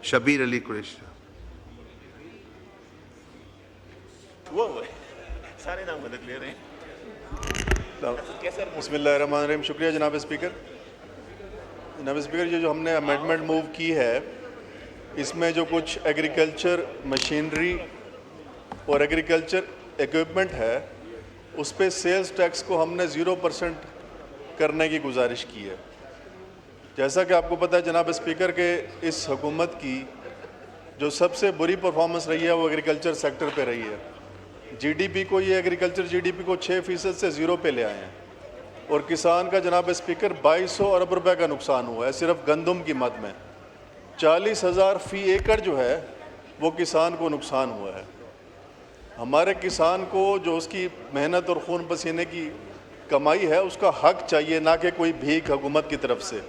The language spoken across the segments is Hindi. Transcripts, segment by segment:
शबीर अली कुरैशी। वो सारे नाम बदल ले रहे हैं। बिस्मिल्लाहिर्रहमानिर्रहीम। शुक्रिया जनाब स्पीकर। जनाब स्पीकर, ये जो हमने अमेंडमेंट मूव की है, इसमें जो कुछ एग्रीकल्चर मशीनरी और एग्रीकल्चर इक्विपमेंट है, उस पे सेल्स टैक्स को हमने 0% करने की गुजारिश की है। जैसा कि आपको पता है जनाब स्पीकर के इस हुकूमत की जो सबसे बुरी परफॉर्मेंस रही है वो एग्रीकल्चर सेक्टर पे रही है। जीडीपी को, ये एग्रीकल्चर जीडीपी को 6% से 0 पे ले आए हैं और किसान का जनाब स्पीकर 2200 अरब रुपए का नुकसान हुआ है सिर्फ गंदम की मद में। 40,000 फ़ी एकड़ जो है वो किसान को नुकसान हुआ है। हमारे किसान को जो उसकी मेहनत और खून पसीने की कमाई है उसका हक चाहिए, ना कि कोई भीख हुकूमत की तरफ से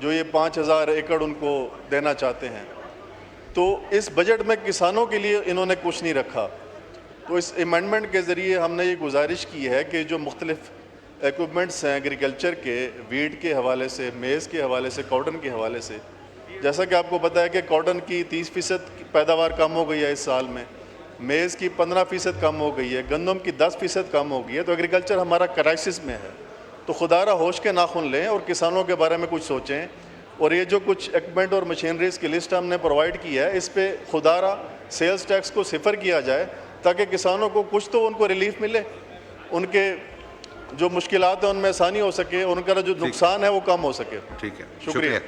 जो ये 5,000 एकड़ उनको देना चाहते हैं। तो इस बजट में किसानों के लिए इन्होंने कुछ नहीं रखा। तो इस अमेंडमेंट के ज़रिए हमने ये गुजारिश की है कि जो मुख्तलिफ इक्विपमेंट्स हैं एग्रीकल्चर के, वीट के हवाले से, मेज़ के हवाले से, कॉटन के हवाले से, जैसा कि आपको पता है कि कॉटन की 30% पैदावार कम हो गई है इस साल में, मेज़ की 15% कम हो गई है, गंदम की 10% कम हो गई है। तो एग्रीकल्चर हमारा क्राइसिस में है। तो खुदारा होश के नाखुन लें और किसानों के बारे में कुछ सोचें। और ये जो कुछ इक्विपमेंट और मशीनरीज़ की लिस्ट हमने प्रोवाइड की है, इस पे खुदारा सेल्स टैक्स को सिफर किया जाए ताकि किसानों को कुछ तो उनको रिलीफ मिले, उनके जो मुश्किलात हैं उनमें आसानी हो सके, उनका जो नुकसान है वो कम हो सके। ठीक है, शुक्रिया।